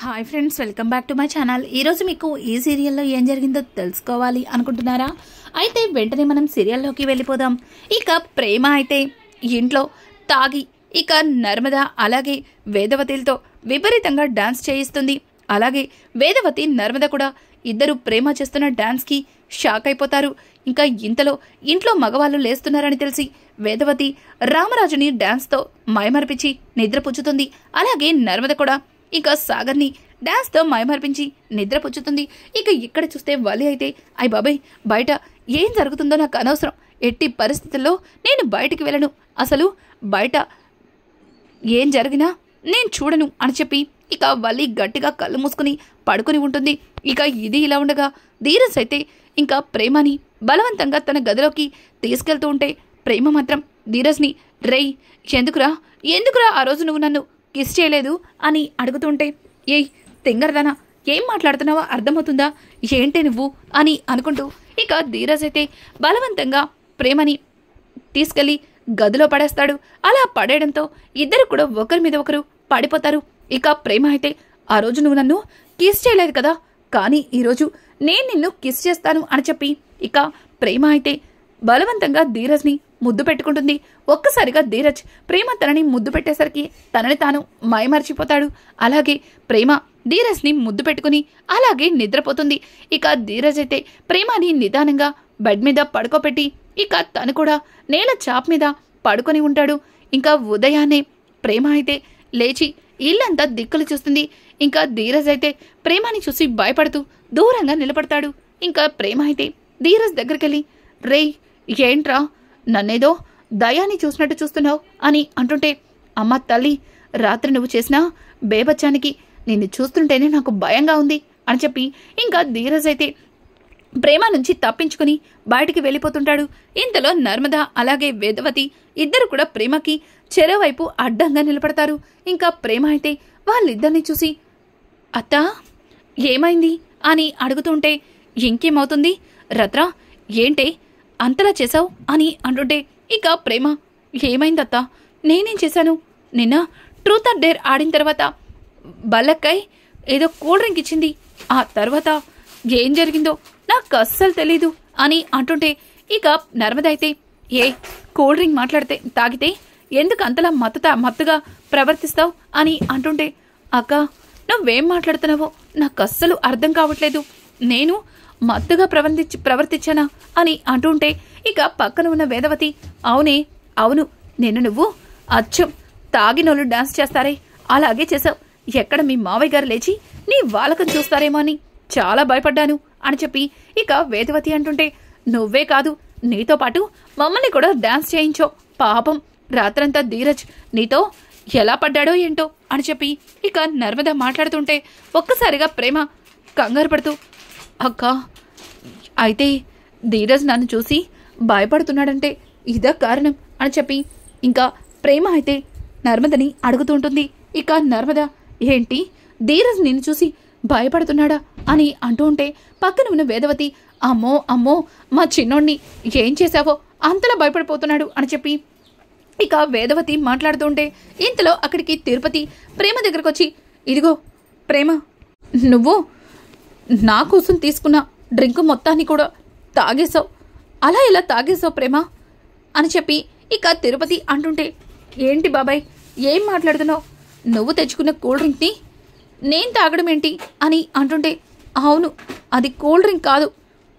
Hi friends, welcome back to my channel. ఈరోజు మీకు ఈ సీరియల్లో ఏం జరిగిందో తెలుసుకోవాలి అనుకుంటున్నారా? అయితే వెంటనే మనం సీరియల్లోకి వెళ్ళిపోదాం. ఇక ప్రేమ అయితే ఇంట్లో తాగి ఇక నర్మద అలాగే వేదవతిలతో విపరీతంగా డాన్స్ చేయిస్తుంది. అలాగే వేదవతి నర్మద కూడా ఇద్దరు ప్రేమ చేస్తున్న డాన్స్కి షాక్ అయిపోతారు. ఇంకా ఇంతలో ఇంట్లో మగవాళ్ళు లేస్తున్నారని తెలిసి వేదవతి రామరాజుని డాన్స్తో మైమర్పించి నిద్రపుచ్చుతుంది. అలాగే నర్మద కూడా ఇక సాగర్ని డాన్స్తో మైమర్పించి నిద్రపుచ్చుతుంది. ఇక ఇక్కడ చూస్తే వలి అయితే అయ్ బాబాయ్, బయట ఏం జరుగుతుందో నాకు అనవసరం, ఎట్టి పరిస్థితుల్లో నేను బయటికి వెళ్ళను, అసలు బయట ఏం జరిగినా నేను చూడను అని చెప్పి ఇక వల్లి గట్టిగా కళ్ళు మూసుకుని పడుకుని ఉంటుంది. ఇక ఇది ఇలా ఉండగా ధీరజ్ అయితే ఇంకా ప్రేమని బలవంతంగా తన గదిలోకి తీసుకెళ్తూ ఉంటే ప్రేమ మాత్రం ధీరజ్ని రేయ్ ఎందుకురా ఆ రోజు నువ్వు నన్ను కిస్ చేయలేదు అని అడుగుతుంటే, ఏయ్ తింగరదానా, ఏం మాట్లాడుతున్నావో అర్థమవుతుందా, ఏంటి నువ్వు అని అనుకుంటూ ఇక ధీరజ్ అయితే బలవంతంగా ప్రేమని తీసుకెళ్లి గదిలో పడేస్తాడు. అలా పడేయడంతో ఇద్దరు కూడా ఒకరి మీద ఒకరు పడిపోతారు. ఇక ప్రేమ అయితే ఆ రోజు నువ్వు నన్ను కిస్ చేయలేదు కదా, కానీ ఈరోజు నేను నిన్ను కిస్ చేస్తాను అని చెప్పి ఇక ప్రేమ అయితే బలవంతంగా ధీరజ్ని ముద్దు పెట్టుకుంటుంది. ఒక్కసారిగా ధీరజ్ ప్రేమ తనని ముద్దు పెట్టేసరికి తనని తాను మైమర్చిపోతాడు. అలాగే ప్రేమ ధీరజ్ని ముద్దు పెట్టుకుని అలాగే నిద్రపోతుంది. ఇక ధీరజ్ అయితే ప్రేమని నిదానంగా బెడ్ మీద పడుకోబెట్టి ఇక తను కూడా నేల చాప్ మీద పడుకొని ఉంటాడు. ఇంకా ఉదయాన్నే ప్రేమ అయితే లేచి ఇల్లంతా దిక్కులు చూస్తుంది. ఇంకా ధీరజ్ అయితే ప్రేమని చూసి భయపడుతూ దూరంగా నిలబడతాడు. ఇంకా ప్రేమ అయితే ధీరజ్ దగ్గరికెళ్ళి, రేయ్ ఏంట్రా నన్నేదో దయాన్ని చూసినట్టు చూస్తున్నావు అని అంటుంటే, అమ్మ తల్లి, రాత్రి నువ్వు చేసిన బేబచ్చానికి నిన్ను చూస్తుంటేనే నాకు భయంగా ఉంది అని చెప్పి ఇంకా ధీరజ్ అయితే ప్రేమ నుంచి తప్పించుకుని బయటికి వెళ్ళిపోతుంటాడు. ఇంతలో నర్మద అలాగే వేదవతి ఇద్దరు కూడా ప్రేమకి చెరవైపు అడ్డంగా నిలబడతారు. ఇంకా ప్రేమ అయితే వాళ్ళిద్దరిని చూసి, అత్తా ఏమైంది అని అడుగుతుంటే, ఇంకేమవుతుంది రత్రా, ఏంటే అంతలా చేశావు అని అంటుంటే ఇక ప్రేమ, ఏమైందత్తా, నేనేం చేశాను, నిన్న ట్రూత్ ఆర్ డేర్ ఆడిన తర్వాత బల్లక్కై ఏదో కూల్ డ్రింక్ ఇచ్చింది, ఆ తర్వాత ఏం జరిగిందో నాకు అస్సలు తెలీదు అని అంటుంటే ఇక నర్మద అయితే, ఏ కూల్ డ్రింక్ తాగితే ఎందుకు అంతలా మత్తుగా ప్రవర్తిస్తావు అని అంటుంటే, అక్క నువ్వేం మాట్లాడుతున్నావో నాకు అస్సలు అర్థం కావట్లేదు, నేను మత్తుగా ప్రవర్తించానా అని అంటుంటే ఇక పక్కన ఉన్న వేదవతి, అవును నిన్ను నువ్వు అచ్చం తాగినోళ్ళు డాన్స్ చేస్తారే అలాగే చేసావు, ఎక్కడ మీ మావయ్య గారు లేచి నీ వాలకం చూస్తారేమో అని చాలా భయపడ్డాను అని చెప్పి ఇక వేదవతి అంటుంటే, నువ్వే కాదు నీతో పాటు మమ్మల్ని కూడా డాన్స్ చేయించో, పాపం రాత్రంతా ధీరజ్ నీతో ఎలా పడ్డాడో ఏంటో అని చెప్పి ఇక నర్మద మాట్లాడుతుంటే ఒక్కసారిగా ప్రేమ కంగారు పడుతూ, అక్క అయితే ధీరజ్ నన్ను చూసి భయపడుతున్నాడంటే ఇదే కారణం అని చెప్పి ఇంకా ప్రేమ అయితే నర్మదని అడుగుతూ ఉంటుంది. ఇక నర్మద, ఏంటి ధీరజ్ నిన్ను చూసి భయపడుతున్నాడా అని అంటూ ఉంటే పక్కన ఉన్న వేదవతి, అమ్మో మా చిన్నోడిని ఏం చేశావో అంతలా భయపడిపోతున్నాడు అని చెప్పి ఇక వేదవతి మాట్లాడుతూ ఉంటే ఇంతలో అక్కడికి తిరుపతి ప్రేమ దగ్గరకు వచ్చి, ఇదిగో ప్రేమ, నువ్వు నా కోసం తీసుకున్న డ్రింక్ మొత్తాన్ని కూడా తాగేశావు, అలా ఇలా తాగేశావు ప్రేమ అని చెప్పి ఇక తిరుపతి అంటుంటే, ఏంటి బాబాయ్ ఏం మాట్లాడుతున్నావు, నువ్వు తెచ్చుకున్న కూల్ డ్రింక్ని నేను తాగడం ఏంటి అని అంటుంటే, అవును అది కూల్ డ్రింక్ కాదు,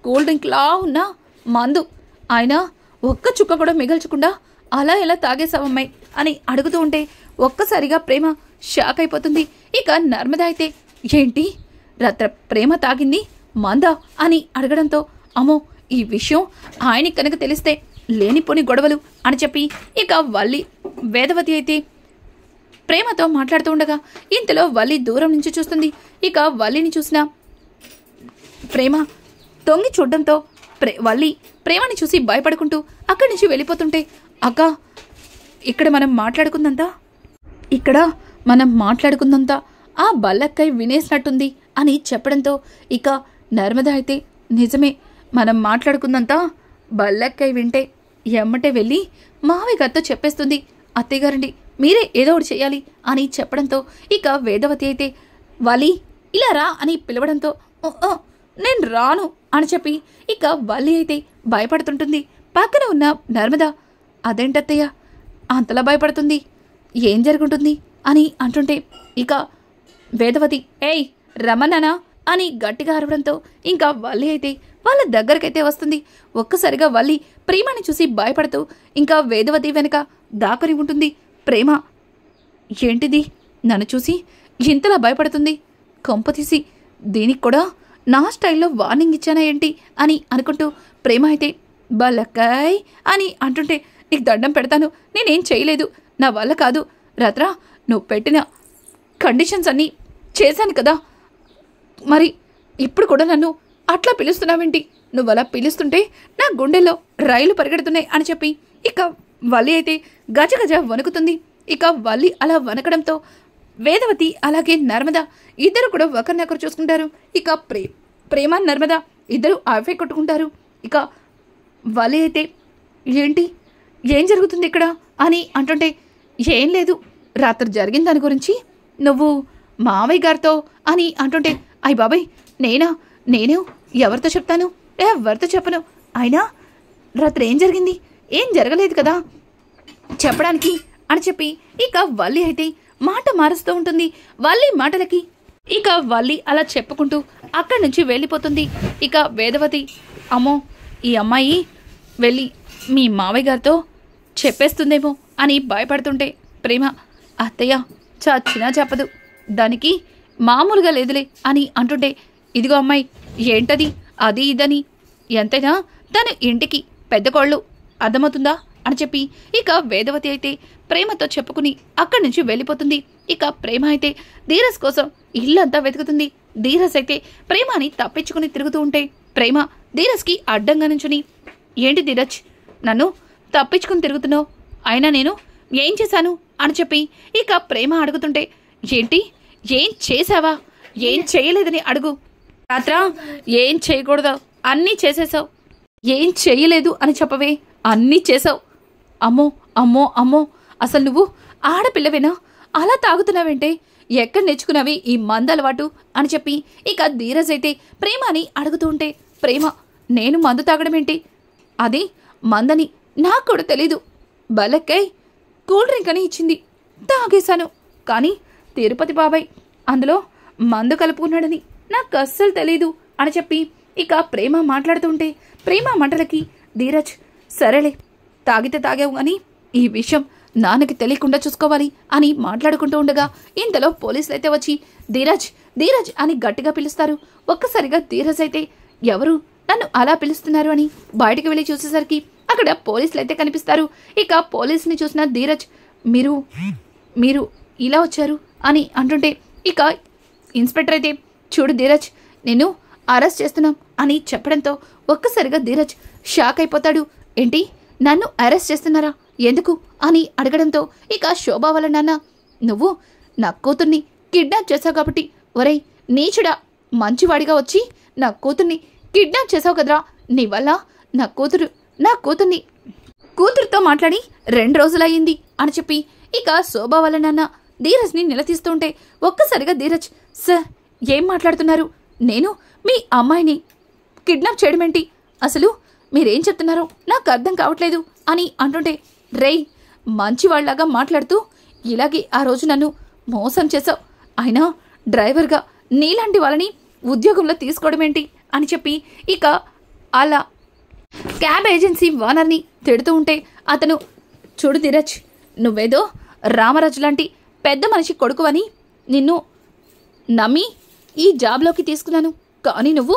కూల్ డ్రింక్లా ఉన్న మందు, ఆయన ఒక్క చుక్క కూడా మిగల్చకుండా అలా ఎలా తాగేశావమ్మాయి అని అడుగుతూ ఉంటే ఒక్కసారిగా ప్రేమ షాక్ అయిపోతుంది. ఇక నర్మద అయితే, ఏంటి ప్రేమ తాగింది మందా అని అడగడంతో, అమ్మో ఈ విషయం ఆయనకి కనుక తెలిస్తే లేనిపోని గొడవలు అని చెప్పి ఇక వేదవతి అయితే ప్రేమతో మాట్లాడుతూ ఉండగా ఇంతలో వల్లి దూరం నుంచి చూస్తుంది. ఇక వల్లిని చూసిన ప్రేమ తొంగి చూడడంతో వల్లి ప్రేమని చూసి భయపడుకుంటూ అక్కడి నుంచి వెళ్ళిపోతుంటే, అక్క ఇక్కడ మనం మాట్లాడుకుందంతా ఆ బల్లక్కై వినేసినట్టుంది అని చెప్పడంతో ఇక నర్మద అయితే, నిజమే మనం మాట్లాడుకుందంతా బల్లక్కై వింటే ఎమ్మటే వెళ్ళి మావయ్య గారితో చెప్పేస్తుంది, అత్తయ్యగారండి మీరే ఏదో ఒకటి చేయాలి అని చెప్పడంతో ఇక వేదవతి అయితే, వలి ఇలా రా అని పిలవడంతో "ఓ, ఓ, నేను రాను" అని చెప్పి ఇక వల్లి అయితే భయపడుతుంటుంది. పక్కన ఉన్న నర్మద అదేంటత్తయ్య అంతలా భయపడుతుంది, ఏం జరుగుతుంది అని అంటుంటే ఇక వేదవతి ఏయ్ రమణనా అని గట్టిగా అరవడంతో ఇంకా వల్లి అయితే వాళ్ళ దగ్గరకైతే వస్తుంది. ఒక్కసారిగా వల్లి ప్రేమని చూసి భయపడుతూ ఇంకా వేదవతి వెనుక దాక్కుని ఉంటుంది. ప్రేమ ఏంటిది నన్ను చూసి ఇంతలా భయపడుతుంది, కొంపతీసి దీనికి కూడా నా స్టైల్లో వార్నింగ్ ఇచ్చానా ఏంటి అని అనుకుంటూ ప్రేమ అయితే బలకాయ్ అని అంటుంటే నీకు దండం పెడతాను, నేనేం చేయలేదు, నా వల్ల కాదు రత్రా, నువ్వు పెట్టిన కండిషన్స్ అన్నీ చేశాను కదా, మరి ఇప్పుడు కూడా నన్ను అట్లా పిలుస్తున్నావేంటి, నువ్వు అలా పిలుస్తుంటే నా గుండెల్లో రైలు పరిగెడుతున్నాయి అని చెప్పి ఇక వల్లి అయితే గజగజ వణుకుతుంది. ఇక వల్లి అలా వణకడంతో వేదవతి అలాగే నర్మద ఇద్దరు కూడా ఒకరినొకరు చూసుకుంటారు. ఇక ప్రేమ నర్మద ఇద్దరు ఆఫే కొట్టుకుంటారు. ఇక వల్లి అయితే ఏంటి ఏం జరుగుతుంది ఇక్కడ అని అంటుంటే ఏం లేదు, రాత్రి జరిగిన దాని గురించి నువ్వు మావయ్య గారితో అని అంటుంటే అయ్య బాబాయ్ నేను ఎవరితో చెప్తాను, ఎవరితో చెప్పను, అయినా రాత్రి ఏం జరిగింది, ఏం జరగలేదు కదా చెప్పడానికి అని చెప్పి ఇక వల్లి అయితే మాట మారుస్తూ ఉంటుంది. వల్లి మాటలకి ఇక వల్లి అలా చెప్పుకుంటూ అక్కడి నుంచి వెళ్ళిపోతుంది. ఇక వేదవతి అమ్మో ఈ అమ్మాయి వెళ్ళి మీ మావయ్య గారితో చెప్పేస్తుందేమో అని భయపడుతుంటే ప్రేమ అత్తయ్య చచ్చినా చెప్పదు, దానికి మామూలుగా లేదులే అని అంటుంటే ఇదిగో అమ్మాయి ఏంటది అది ఇదని, ఎంతైనా తన ఇంటికి పెద్ద కోళ్ళు అర్థమవుతుందా అని చెప్పి ఇక వేదవతి అయితే ప్రేమతో చెప్పుకుని అక్కడి నుంచి వెళ్ళిపోతుంది. ఇక ప్రేమ అయితే ధీరజ్ కోసం ఇల్లంతా వెతుకుతుంది. ధీరజ్ అయితే ప్రేమని తప్పించుకుని తిరుగుతూ ఉంటే ప్రేమ ధీరజ్కి అడ్డంగా నుంచుని ఏంటి ధీరజ్ నన్ను తప్పించుకుని తిరుగుతున్నావు, అయినా నేను ఏం చేశాను అని చెప్పి ఇక ప్రేమ అడుగుతుంటే ఏంటి ఏం చేసావా, ఏం చేయలేదని అడుగు, రాత్రా ఏం చేయకూడదు అన్నీ చేసేసావు, ఏం చేయలేదు అని చెప్పవే అన్నీ చేసావు, అమ్మో అమ్మో అమ్మో అసలు నువ్వు ఆడపిల్లవేనా, అలా తాగుతున్నావేంటే, ఎక్కడ నేర్చుకున్నావి ఈ మందలవాటు అని చెప్పి ఇక ధీరజ్ అయితే ప్రేమని అడుగుతూ ఉంటే ప్రేమ నేను మందు తాగడం ఏంటి, అది మందని నాకు కూడా తెలీదు, బలక్కై కూల్ డ్రింక్ అని ఇచ్చింది తాగేశాను, కానీ తిరుపతి బాబాయ్ అందులో మందు కలుపుకున్నాడని నాకు అస్సలు తెలీదు అని చెప్పి ఇక ప్రేమ మాట్లాడుతుంటే ప్రేమ మంటలకి ధీరజ్ సరేలే తాగితే తాగావు అని ఈ విషయం నాన్నకి తెలియకుండా చూసుకోవాలి అని మాట్లాడుకుంటూ ఉండగా ఇంతలో పోలీసులు అయితే వచ్చి ధీరజ్ ధీరజ్ అని గట్టిగా పిలుస్తారు. ఒక్కసారిగా ధీరజ్ అయితే ఎవరు నన్ను అలా పిలుస్తున్నారు అని బయటికి వెళ్ళి చూసేసరికి అక్కడ పోలీసులు అయితే కనిపిస్తారు. ఇక పోలీసుని చూసిన ధీరజ్ మీరు ఇలా వచ్చారు అని అంటుంటే ఇక ఇన్స్పెక్టర్ అయితే చూడు ధీరజ్ నిన్ను అరెస్ట్ చేస్తున్నాం అని చెప్పడంతో ఒక్కసారిగా ధీరజ్ షాక్ అయిపోతాడు. ఏంటి నన్ను అరెస్ట్ చేస్తున్నారా, ఎందుకు అని అడగడంతో ఇక శోభా వాళ్ళ నాన్న నువ్వు నా కూతుర్ని కిడ్నాప్ చేశావు కాబట్టి, ఒరేయ్ నీచుడా మంచివాడిగా వచ్చి నా కూతుర్ని కిడ్నాప్ చేసావు కదరా, నీ వల్ల నా కూతురుతో మాట్లాడి 2 రోజులయ్యింది అని చెప్పి ఇక శోభా వాళ్ళ నాన్న ధీరజ్ని నిలదీస్తూ ఉంటే ఒక్కసారిగా ధీరజ్ సార్ ఏం మాట్లాడుతున్నారు, నేను మీ అమ్మాయిని కిడ్నాప్ చేయడమేంటి, అసలు మీరేం చెప్తున్నారో నాకు అర్థం కావట్లేదు అని అంటుంటే రేయ్ మంచివాళ్లాగా మాట్లాడుతూ ఇలాగే ఆ రోజు నన్ను మోసం చేశావు, అయినా డ్రైవర్గా నీలాంటి వాళ్ళని ఉద్యోగంలో తీసుకోవడం ఏంటి అని చెప్పి ఇక అలా క్యాబ్ ఏజెన్సీ ఓనర్ని తిడుతూ ఉంటే అతను చూడు ధీరజ్ నువ్వేదో రామరాజు లాంటి పెద్ద మనిషి కొడుకు అని నిన్ను నమ్మి ఈ జాబ్లోకి తీసుకున్నాను, కానీ నువ్వు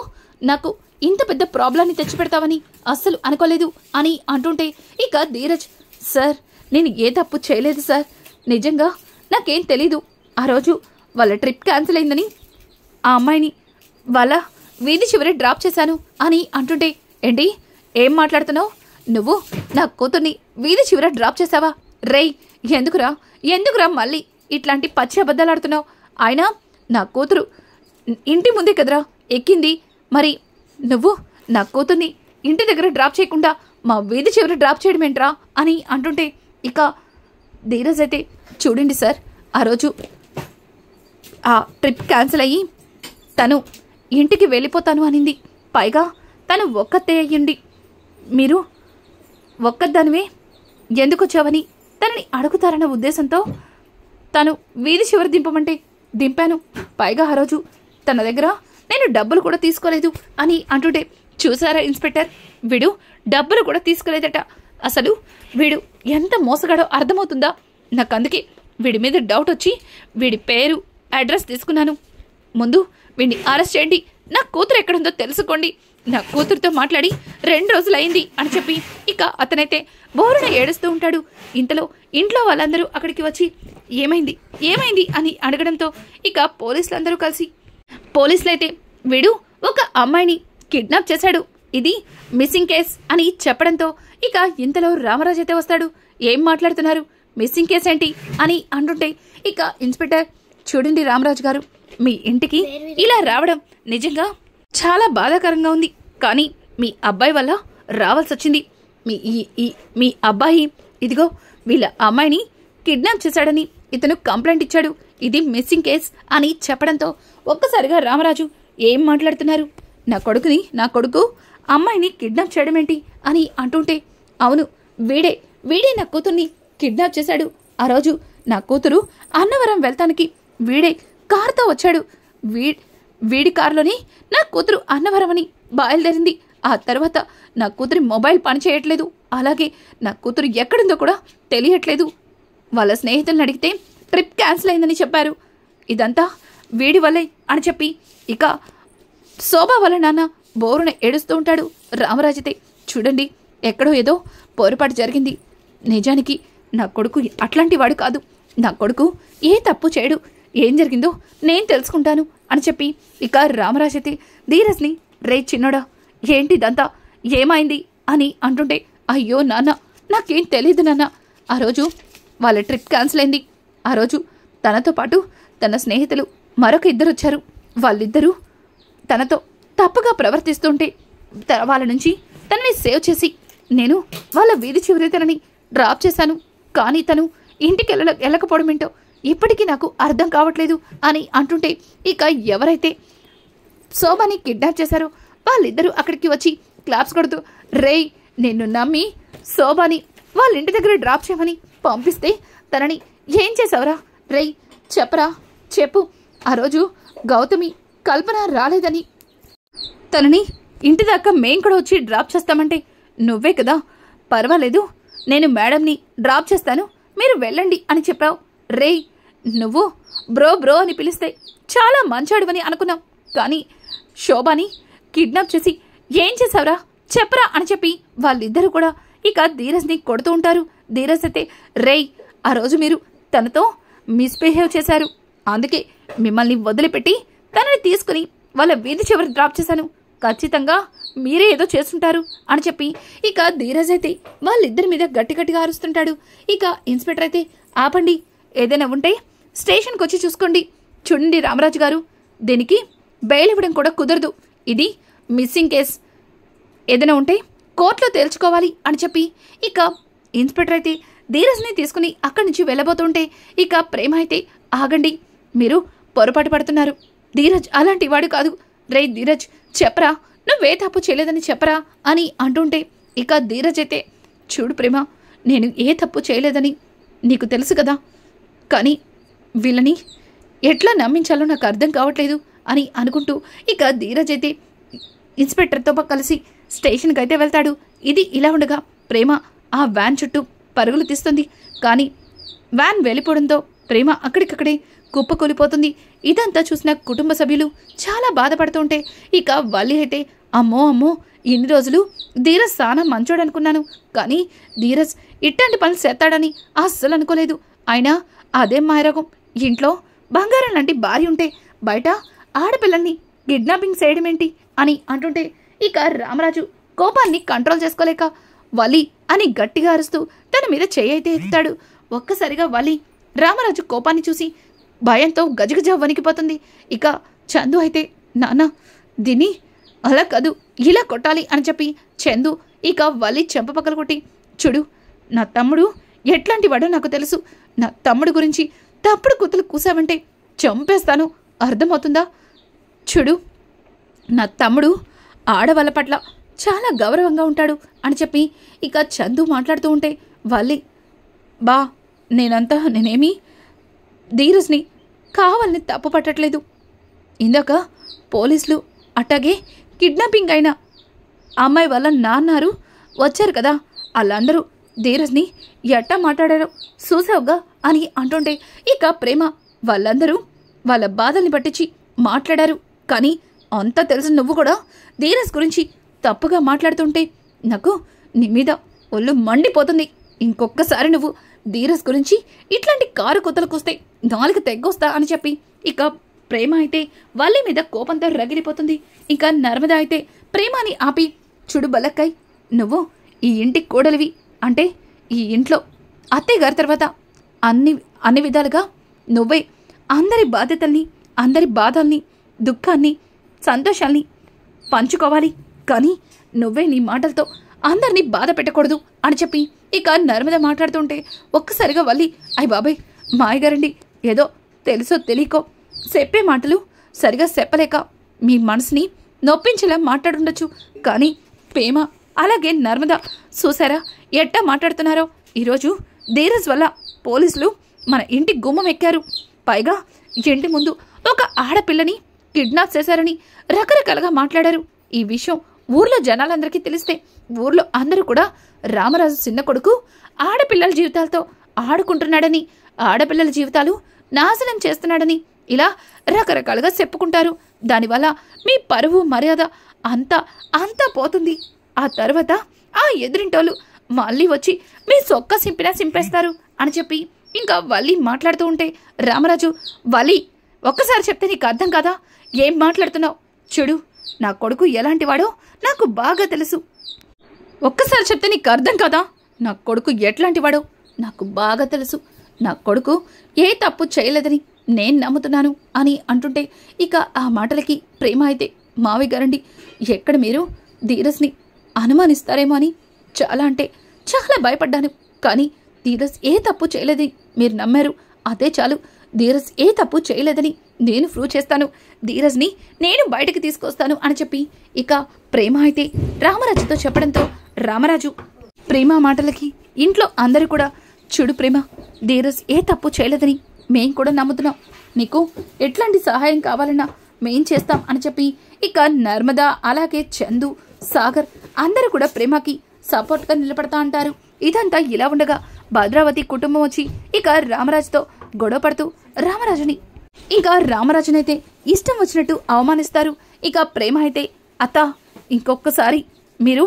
నాకు ఇంత పెద్ద ప్రాబ్లాన్ని తెచ్చిపెడతావని అస్సలు అనుకోలేదు అని అంటుంటే ఇక ధీరజ్ సార్ నేను ఏ తప్పు చేయలేదు సార్, నిజంగా నాకేం తెలీదు, ఆ రోజు వాళ్ళ ట్రిప్ క్యాన్సిల్ అయిందని ఆ అమ్మాయిని వాళ్ళ వీధి చివరి డ్రాప్ చేశాను అని అంటుంటే ఏంటి ఏం మాట్లాడుతున్నావు, నువ్వు నా కూతుర్ని వీధి చివర డ్రాప్ చేసావా, రేయ్ ఎందుకురా మళ్ళీ ఇట్లాంటి పచ్చి అబద్ధాలు ఆడుతున్నావు, అయినా నా కూతురు ఇంటి ముందే కదరా ఎక్కింది, మరి నువ్వు నా కూతుర్ని ఇంటి దగ్గర డ్రాప్ చేయకుండా మా వీధి చివరి డ్రాప్ చేయడం ఏంట్రా అని అంటుంటే ఇక ధీరజ్ అయితే చూడండి సార్ ఆ రోజు ఆ ట్రిప్ క్యాన్సిల్ అయ్యి తను ఇంటికి వెళ్ళిపోతాను అనింది. పైగా తను ఒక్కతే అయ్యింది. మీరు ఒక్కదానివే ఎందుకు వచ్చావని తనని అడుగుతారన్న ఉద్దేశంతో తను వీధి చివరి దింపమంటే దింపాను. పైగా ఆ రోజు తన దగ్గర నేను డబ్బులు కూడా తీసుకోలేదు అని అంటుంటే, చూసారా ఇన్స్పెక్టర్, వీడు డబ్బులు కూడా తీసుకోలేదట. అసలు వీడు ఎంత మోసగాడో అర్థమవుతుందా? నాకు అందుకే వీడి మీద డౌట్ వచ్చి వీడి పేరు అడ్రస్ తీసుకున్నాను. ముందు వీడిని అరెస్ట్ చేయండి, నా కూతురు ఎక్కడుందో తెలుసుకోండి, నా కూతురుతో మాట్లాడి 2 రోజులైంది అని చెప్పి ఇక అతనైతే బోరున ఏడుస్తూ ఉంటాడు. ఇంతలో ఇంట్లో వాళ్ళందరూ అక్కడికి వచ్చి ఏమైంది ఏమైంది అని అడగడంతో ఇక పోలీసులందరూ కలిసి, పోలీసులైతే వీడు ఒక అమ్మాయిని కిడ్నాప్ చేశాడు, ఇది మిస్సింగ్ కేస్ అని చెప్పడంతో ఇక ఇంతలో రామరాజు అయితే వస్తాడు. ఏం మాట్లాడుతున్నారు, మిస్సింగ్ కేస్ ఏంటి అని అంటుంటే ఇక ఇన్స్పెక్టర్, చూడండి రామరాజు గారు, మీ ఇంటికి ఇలా రావడం నిజంగా చాలా బాధాకరంగా ఉంది. కానీ మీ అబ్బాయి వల్ల రావాల్సి వచ్చింది. మీ అబ్బాయి ఇదిగో వీళ్ళ అమ్మాయిని కిడ్నాప్ చేశాడని ఇతను కంప్లైంట్ ఇచ్చాడు, ఇది మిస్సింగ్ కేస్ అని చెప్పడంతో ఒక్కసారిగా రామరాజు, ఏం మాట్లాడుతున్నారు, నా కొడుకు అమ్మాయిని కిడ్నాప్ చేయడం ఏంటి అని అంటుంటే, అవును వీడే నా కూతుర్ని కిడ్నాప్ చేశాడు. ఆ రోజు నా కూతురు అన్నవరం వెళ్తానికి వీడే కారుతో వచ్చాడు. వీడి కారులోనే నా కూతురు అన్నవరం అని బయలుదేరింది. ఆ తర్వాత నా కూతురి మొబైల్ పనిచేయట్లేదు, అలాగే నా కూతురు ఎక్కడుందో కూడా తెలియట్లేదు. వాళ్ళ స్నేహితులను అడిగితే ట్రిప్ క్యాన్సిల్ అయిందని చెప్పారు. ఇదంతా వీడి వల్లే అని చెప్పి ఇక శోభ వాళ్ళ నాన్న బోరున ఏడుస్తూ ఉంటాడు. రామరాజైతే, చూడండి, ఎక్కడో ఏదో పొరపాటు జరిగింది. నిజానికి నా కొడుకు అట్లాంటి వాడు కాదు, నా కొడుకు ఏ తప్పు చేయడు, ఏం జరిగిందో నేను తెలుసుకుంటాను అని చెప్పి ఇక రామరాజైతే ధీరజ్ని, రే చిన్నోడా, ఏంటిదంతా, ఏమైంది అని అంటుంటే, అయ్యో నాన్న, నాకేం తెలియదు నాన్న, ఆ రోజు వాళ్ళ ట్రిప్ క్యాన్సిల్ అయింది. ఆ రోజు తనతో పాటు తన స్నేహితులు మరొక 2 వచ్చారు. వాళ్ళిద్దరూ తనతో తప్పుగా ప్రవర్తిస్తుంటే వాళ్ళ నుంచి తనని సేవ్ చేసి నేను వాళ్ళ వీధి చివరి తనని డ్రాప్ చేశాను. కానీ తను ఇంటికి వెళ్ళకపోవడం ఏంటో ఇప్పటికీ నాకు అర్థం కావట్లేదు అని అంటుంటే ఇక ఎవరైతే శోభని కిడ్నాప్ చేశారో వాళ్ళిద్దరూ అక్కడికి వచ్చి క్లాప్స్ కొడుతూ, రేయ్, నిన్ను నమ్మి శోభని వాళ్ళ ఇంటి దగ్గర డ్రాప్ చేయమని పంపిస్తే తనని ఏం చేసావురా, రేయ్ చెప్పు, ఆ రోజు గౌతమి కల్పన రాలేదని తనని ఇంటి దాకా మేం కూడా వచ్చి డ్రాప్ చేస్తామంటే నువ్వే కదా, పర్వాలేదు నేను మేడంని డ్రాప్ చేస్తాను, మీరు వెళ్ళండి అని చెప్పావు. రేయ్, నువ్వు బ్రో అని పిలిస్తే చాలా మంచాడువని అనుకున్నాం, కానీ శోభని కిడ్నాప్ చేసి ఏం చేసావురా, చెప్పరా అని చెప్పి వాళ్ళిద్దరూ కూడా ఇక ధీరజ్ని కొడుతూ ఉంటారు. ధీరజ్ అయితే, రేయ్, ఆ రోజు మీరు తనతో మిస్బిహేవ్ చేశారు, అందుకే మిమ్మల్ని వదిలిపెట్టి తనని తీసుకుని వాళ్ళ వీధి చివరి డ్రాప్ చేశాను, ఖచ్చితంగా మీరే ఏదో చేస్తుంటారు అని చెప్పి ఇక ధీరజ్ అయితే వాళ్ళిద్దరి మీద గట్టిగా అరుస్తుంటాడు. ఇక ఇన్స్పెక్టర్ అయితే, ఆపండి, ఏదైనా ఉంటే స్టేషన్కి వచ్చి చూసుకోండి. చూడండి రామరాజు గారు, దీనికి బెయిల్ ఇవ్వడం కూడా కుదరదు, ఇది మిస్సింగ్ కేస్, ఏదైనా ఉంటే కోర్టులో తేల్చుకోవాలి అని చెప్పి ఇక ఇన్స్పెక్టర్ అయితే ధీరజ్ని తీసుకుని అక్కడి నుంచి వెళ్ళబోతుంటే ఇక ప్రేమ అయితే, ఆగండి, మీరు పొరపాటు పడుతున్నారు, ధీరజ్ అలాంటి వాడు కాదు, రే ధీరజ్ చెప్పరా, నువ్వే తప్పు చేయలేదని చెప్పరా అని అంటుంటే ఇక ధీరజ్ అయితే, చూడు ప్రేమ, నేను ఏ తప్పు చేయలేదని నీకు తెలుసు కదా, కానీ వీళ్ళని ఎట్లా నమ్మించాలో నాకు అర్థం కావట్లేదు అని అనుకుంటూ ఇక ధీరజ్ అయితే ఇన్స్పెక్టర్తో కలిసి స్టేషన్కి అయితే వెళ్తాడు. ఇది ఇలా ఉండగా ప్రేమ ఆ వ్యాన్ చుట్టూ పరుగులు తీస్తుంది. కానీ వ్యాన్ వెళ్ళిపోవడంతో ప్రేమ అక్కడికక్కడే కుప్పకూలిపోతుంది. ఇదంతా చూసిన కుటుంబ సభ్యులు చాలా బాధపడుతుంటే ఇక వల్లి అయితే, అమ్మో, ఇన్ని రోజులు ధీరజ్ చాలా మంచోడు అనుకున్నాను, కానీ ధీరజ్ ఇట్లాంటి పనులు చేస్తాడని అస్సలు అనుకోలేదు. అయినా అదేం మాయరోగం, ఇంట్లో బంగారం లాంటి భార్య ఉంటే బయట ఆడపిల్లల్ని కిడ్నాపింగ్ చేయడం ఏంటి అని అంటుంటే ఇక రామరాజు కోపాన్ని కంట్రోల్ చేసుకోలేక వలి అని గట్టిగా అరుస్తూ తన మీద చెయ్యి అయితే ఎత్తుతాడు. ఒక్కసారిగా వలి రామరాజు కోపాన్ని చూసి భయంతో గజగజ వణికిపోతుంది. ఇక చందు అయితే, నాన్న, దీన్ని అలా కాదు, ఇలా కొట్టాలి అని చెప్పి చందు ఇక వలి చెంప పక్కల కొట్టి, చూడు, నా తమ్ముడు ఎట్లాంటి వాడో నాకు తెలుసు, నా తమ్ముడు గురించి తప్పుడు కూతులు కూసావంటే చంపేస్తాను, అర్థమవుతుందా? చూడు, నా తమ్ముడు ఆడవాళ్ళ పట్ల చాలా గౌరవంగా ఉంటాడు అని చెప్పి ఇక చందు మాట్లాడుతూ ఉంటే వల్లి, బా నేనేమీ ధీరజ్ని కావాలని తప్పు పట్టట్లేదు. ఇందాక పోలీసులు అట్టాగే కిడ్నాపింగ్ అయిన అమ్మాయి వాళ్ళ నాన్నారు వచ్చారు కదా, వాళ్ళందరూ ధీరజ్ని ఎట్టా మాట్లాడారో చూసావుగా అని అంటుంటే ఇక ప్రేమ, వాళ్ళందరూ వాళ్ళ బాధల్ని పట్టించి మాట్లాడారు, కానీ అంతా తెలిసి నువ్వు కూడా ధీరజ్ గురించి తప్పుగా మాట్లాడుతుంటే నాకు నీ మీద ఒళ్ళు మండిపోతుంది. ఇంకొక్కసారి నువ్వు ధీరజ్ గురించి ఇట్లాంటి కారు కొత్తలకొస్తే నాలుగు తెగ్గొస్తా అని చెప్పి ఇక ప్రేమ అయితే వల్లి మీద కోపంతో రగిలిపోతుంది. ఇక నర్మద అయితే ప్రేమని ఆపి, చూడు బలక్కయ్, నువ్వు ఈ ఇంటి కోడలివి అంటే ఈ ఇంట్లో అత్తయ్య గారి తర్వాత అన్ని విధాలుగా నువ్వే అందరి బాధ్యతల్ని, అందరి బాధల్ని, దుఃఖాన్ని, సంతోషాల్ని పంచుకోవాలి, కానీ నువ్వే నీ మాటలతో అందరినీ బాధ పెట్టకూడదు అని చెప్పి ఇక నర్మద మాట్లాడుతుంటే ఒక్కసారిగా వల్లి, అయ్య బాబాయ్ మాయగారండి, ఏదో తెలుసో తెలియకో చెప్పే మాటలు సరిగా చెప్పలేక మీ మనసుని నొప్పించేలా మాట్లాడుండొచ్చు, కానీ ప్రేమ అలాగే నర్మద చూసారా ఎట్టా మాట్లాడుతున్నారో. ఈరోజు ధీరజ్ వల్ల పోలీసులు మన ఇంటి గుమ్మం ఎక్కారు, పైగా ఇంటి ముందు ఒక ఆడపిల్లని కిడ్నాప్ చేశారని రకరకాలుగా మాట్లాడారు. ఈ విషయం ఊర్లో జనాలందరికీ తెలిస్తే ఊర్లో అందరూ కూడా రామరాజు చిన్న కొడుకు ఆడపిల్లల జీవితాలతో ఆడుకుంటున్నాడని, ఆడపిల్లల జీవితాలు నాశనం చేస్తున్నాడని ఇలా రకరకాలుగా చెప్పుకుంటారు. దానివల్ల మీ పరువు మర్యాద అంతా పోతుంది. ఆ తర్వాత ఆ ఎదురింటోళ్ళు మళ్ళీ వచ్చి మీ సొక్క సింపేస్తారు అని చెప్పి ఇంకా వల్లి మాట్లాడుతూ ఉంటే రామరాజు, వల్లి ఒక్కసారి చెప్తే నీకు అర్థం కాదా? ఏం మాట్లాడుతున్నావు? చూడు, నా కొడుకు ఎలాంటివాడో నాకు బాగా తెలుసు. ఒక్కసారి చెప్తే నీకు అర్థం కాదా? నా కొడుకు ఎట్లాంటివాడో నాకు బాగా తెలుసు. నా కొడుకు ఏ తప్పు చేయలేదని నేను నమ్ముతున్నాను అని అంటుంటే ఇక ఆ మాటలకి ప్రేమ అయితే, మావి గారండి, ఎక్కడ మీరు ధీరజ్ని అనుమానిస్తారేమో అని చాలా అంటే చాలా భయపడ్డాను, కానీ ధీరజ్ ఏ తప్పు చేయలేదని మీరు నమ్మారు, అదే చాలు. ధీరజ్ ఏ తప్పు చేయలేదని నేను ప్రూవ్ చేస్తాను, ధీరజ్ని నేను బయటకు తీసుకొస్తాను అని చెప్పి ఇక ప్రేమ అయితే రామరాజుతో చెప్పడంతో రామరాజు ప్రేమ మాటలకి ఇంట్లో అందరూ కూడా, చూడు ప్రేమ, ధీరజ్ ఏ తప్పు చేయలేదని మేం కూడా నమ్ముతున్నాం, నీకు ఎట్లాంటి సహాయం కావాలన్నా మేం చేస్తాం అని చెప్పి ఇక నర్మద అలాగే చందు సాగర్ అందరూ కూడా ప్రేమకి సపోర్ట్గా నిలబడతా అంటారు. ఇదంతా ఇలా ఉండగా భద్రావతి కుటుంబం వచ్చి ఇక రామరాజుతో గొడవ పడుతూ రామరాజునైతే ఇష్టం వచ్చినట్టు అవమానిస్తారు. ఇక ప్రేమ అయితే, అత్త ఇంకొకసారి మీరు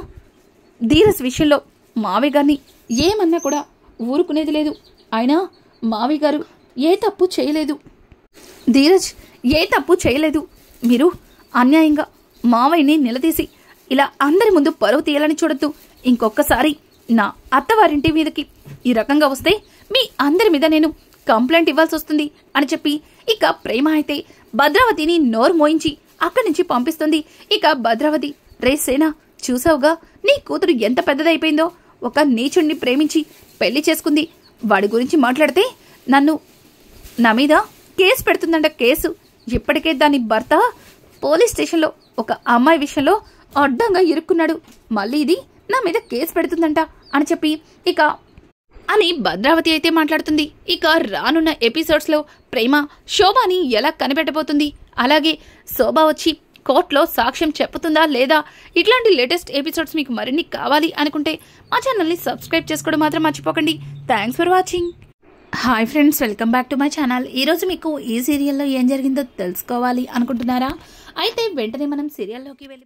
ధీరజ్ విషయంలో మావి గారిని ఏమన్నా కూడా ఊరుకునేది లేదు. అయినా మావి గారు ఏ తప్పు చేయలేదు, ధీరజ్ ఏ తప్పు చేయలేదు. మీరు అన్యాయంగా మావయ్యని నిలదీసి ఇలా అందరి ముందు పరువు తీయాలని చూడొద్దు. ఇంకొకసారి నా అత్తవారింటి మీదకి ఈ రకంగా వస్తే మీ అందరి మీద నేను కంప్లైంట్ ఇవ్వాల్సి వస్తుంది అని చెప్పి ఇక ప్రేమ అయితే భద్రావతిని నోరు మోయించి అక్కడి నుంచి పంపిస్తుంది. ఇక భద్రావతి, రే సేనా, చూసావుగా నీ కూతురు ఎంత పెద్దదైపోయిందో, ఒక నీచుణ్ణి ప్రేమించి పెళ్లి చేసుకుంది, వాడి గురించి మాట్లాడితే నా మీద కేసు పెడుతుందంట. కేసు ఇప్పటికే దాని భర్త పోలీస్ స్టేషన్లో ఒక అమ్మాయి విషయంలో అడ్డంగా ఇరుక్కున్నాడు, మళ్ళీ ఇది నా మీద కేసు పెడుతుందంట అని చెప్పి ఇక అని భద్రావతి అయితే మాట్లాడుతుంది. ఇక రానున్న ఎపిసోడ్స్ లో ప్రేమ శోభాని ఎలా కనిపెట్టబోతుంది, అలాగే శోభ వచ్చి కోర్టులో సాక్ష్యం చెప్పుతుందా లేదా, ఇట్లాంటి లేటెస్ట్ ఎపిసోడ్స్ మీకు మరిన్ని కావాలి అనుకుంటే మా ఛానల్ని సబ్స్క్రైబ్ చేసుకోవడం మాత్రం మర్చిపోకండి. Thanks for watching. Hi friends, welcome back to my channel. ఈరోజు మీకు ఈ సీరియల్లో ఏం జరిగిందో తెలుసుకోవాలి అనుకుంటున్నారా? అయితే వెంటనే మనం సీరియల్లోకి వెళ్ళి